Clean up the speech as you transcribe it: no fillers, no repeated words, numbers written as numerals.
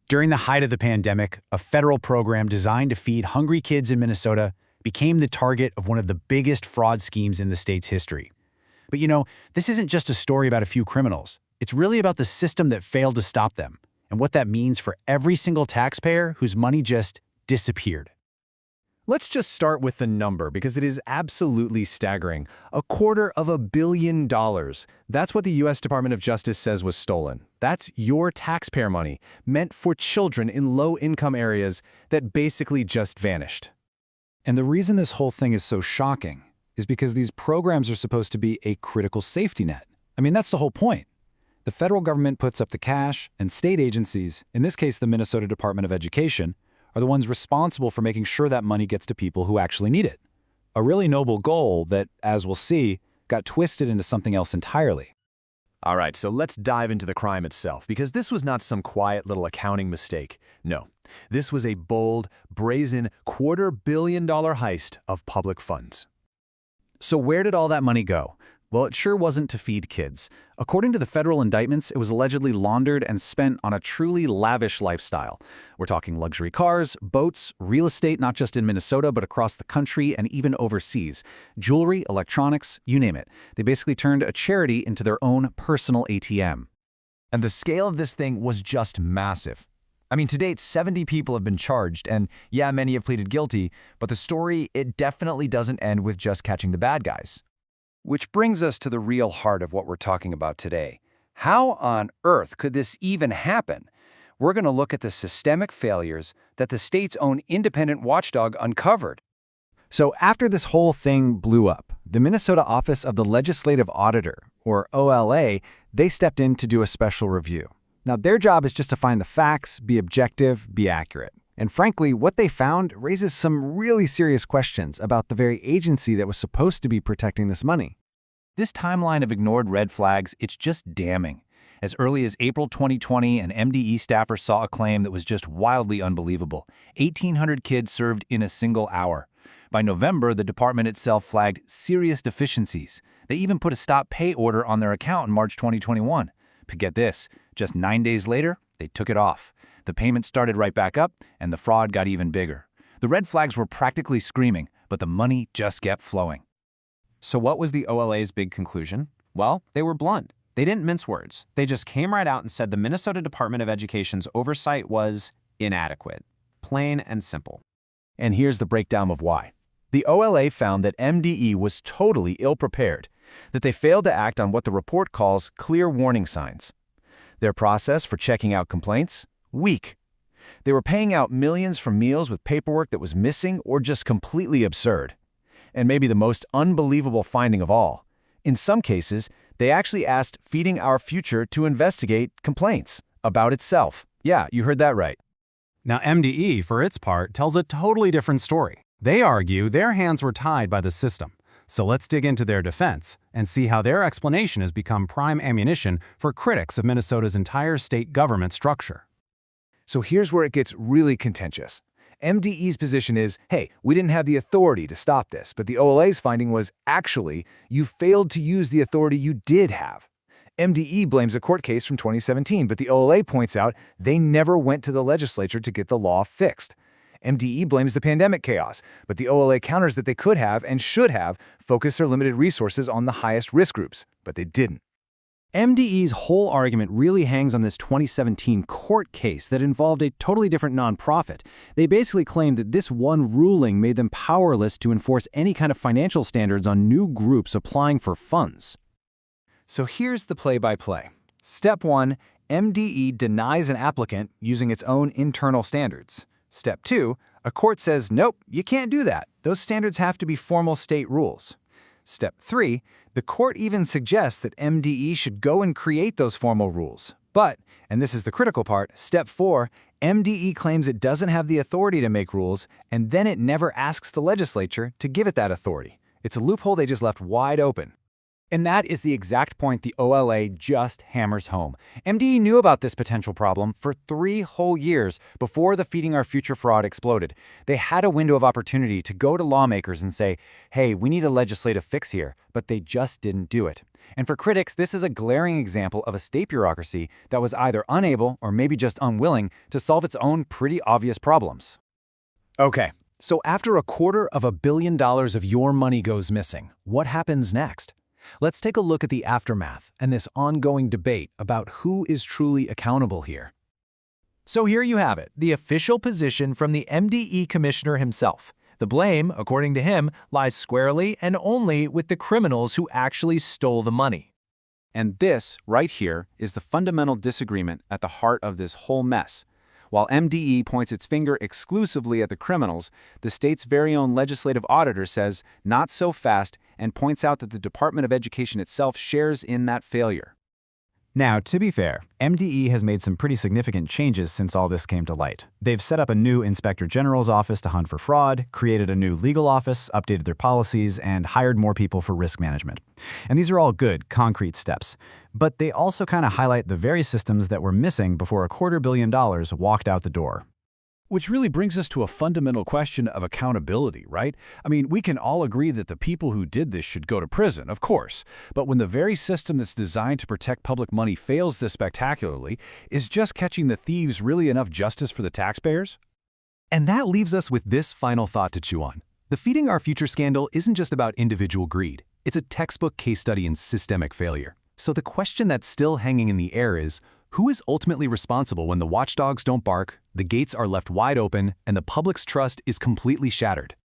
During the height of the pandemic, a federal program designed to feed hungry kids in Minnesota became the target of one of the biggest fraud schemes in the state's history. But this isn't just a story about a few criminals. It's really about the system that failed to stop them, and what that means for every single taxpayer whose money just disappeared. Let's just start with the number because it is absolutely staggering. $250 million. That's what the U.S. Department of Justice says was stolen. That's your taxpayer money, meant for children in low-income areas that basically just vanished. And the reason this whole thing is so shocking is because these programs are supposed to be a critical safety net. I mean, that's the whole point. The federal government puts up the cash, and state agencies, in this case the Minnesota Department of Education, are the ones responsible for making sure that money gets to people who actually need it. A really noble goal that, as we'll see, got twisted into something else entirely. All right, so let's dive into the crime itself, because this was not some quiet little accounting mistake. No, this was a bold, brazen, $250 million heist of public funds. So where did all that money go? Well, it sure wasn't to feed kids. According to the federal indictments, it was allegedly laundered and spent on a truly lavish lifestyle. We're talking luxury cars, boats, real estate not just in Minnesota but across the country and even overseas. Jewelry, electronics, you name it. They basically turned a charity into their own personal ATM. And the scale of this thing was just massive. I mean, to date, 70 people have been charged, and yeah, many have pleaded guilty, but the story, it definitely doesn't end with just catching the bad guys. Which brings us to the real heart of what we're talking about today. How on earth could this even happen? We're going to look at the systemic failures that the state's own independent watchdog uncovered. So after this whole thing blew up, the Minnesota Office of the Legislative Auditor, or OLA, they stepped in to do a special review. Now, their job is just to find the facts, be objective, be accurate. And frankly, what they found raises some really serious questions about the very agency that was supposed to be protecting this money. This timeline of ignored red flags, it's just damning. As early as April 2020, an MDE staffer saw a claim that was just wildly unbelievable. 1,800 kids served in a single hour. By November, the department itself flagged serious deficiencies. They even put a stop pay order on their account in March 2021. But get this, just 9 days later, they took it off. The payment started right back up, and the fraud got even bigger. The red flags were practically screaming, but the money just kept flowing. So what was the OLA's big conclusion? Well, they were blunt. They didn't mince words. They just came right out and said the Minnesota Department of Education's oversight was inadequate. Plain and simple. And here's the breakdown of why. The OLA found that MDE was totally ill-prepared, that they failed to act on what the report calls clear warning signs. Their process for checking out complaints? Weak. They were paying out millions for meals with paperwork that was missing or just completely absurd. And maybe the most unbelievable finding of all, in some cases, they actually asked Feeding Our Future to investigate complaints about itself. Yeah, you heard that right. Now, MDE, for its part, tells a totally different story. They argue their hands were tied by the system. So let's dig into their defense and see how their explanation has become prime ammunition for critics of Minnesota's entire state government structure. So here's where it gets really contentious. MDE's position is, hey, we didn't have the authority to stop this, but the OLA's finding was, actually, you failed to use the authority you did have. MDE blames a court case from 2017, but the OLA points out they never went to the legislature to get the law fixed. MDE blames the pandemic chaos, but the OLA counters that they could have and should have focused their limited resources on the highest risk groups, but they didn't. MDE's whole argument really hangs on this 2017 court case that involved a totally different nonprofit. They basically claimed that this one ruling made them powerless to enforce any kind of financial standards on new groups applying for funds. So here's the play-by-play. Step 1, MDE denies an applicant using its own internal standards. Step 2, a court says, nope, you can't do that. Those standards have to be formal state rules. Step 3, the court even suggests that MDE should go and create those formal rules. But, and this is the critical part, Step 4, MDE claims it doesn't have the authority to make rules, and then it never asks the legislature to give it that authority. It's a loophole they just left wide open. And that is the exact point the OLA just hammers home. MDE knew about this potential problem for 3 whole years before the Feeding Our Future fraud exploded. They had a window of opportunity to go to lawmakers and say, hey, we need a legislative fix here, but they just didn't do it. And for critics, this is a glaring example of a state bureaucracy that was either unable or maybe just unwilling to solve its own pretty obvious problems. Okay, so after $250 million of your money goes missing, what happens next? Let's take a look at the aftermath and this ongoing debate about who is truly accountable here. So here you have it, the official position from the MDE commissioner himself. The blame, according to him, lies squarely and only with the criminals who actually stole the money. And this, right here, is the fundamental disagreement at the heart of this whole mess. While MDE points its finger exclusively at the criminals, the state's very own legislative auditor says, not so fast, and points out that the Department of Education itself shares in that failure. Now, to be fair, MDE has made some pretty significant changes since all this came to light. They've set up a new Inspector General's office to hunt for fraud, created a new legal office, updated their policies, and hired more people for risk management. And these are all good, concrete steps. But they also kind of highlight the very systems that were missing before $250 million walked out the door. Which really brings us to a fundamental question of accountability, right? I mean, we can all agree that the people who did this should go to prison, of course. But when the very system that's designed to protect public money fails this spectacularly, is just catching the thieves really enough justice for the taxpayers? And that leaves us with this final thought to chew on. The Feeding Our Future scandal isn't just about individual greed. It's a textbook case study in systemic failure. So the question that's still hanging in the air is, who is ultimately responsible when the watchdogs don't bark, the gates are left wide open, and the public's trust is completely shattered?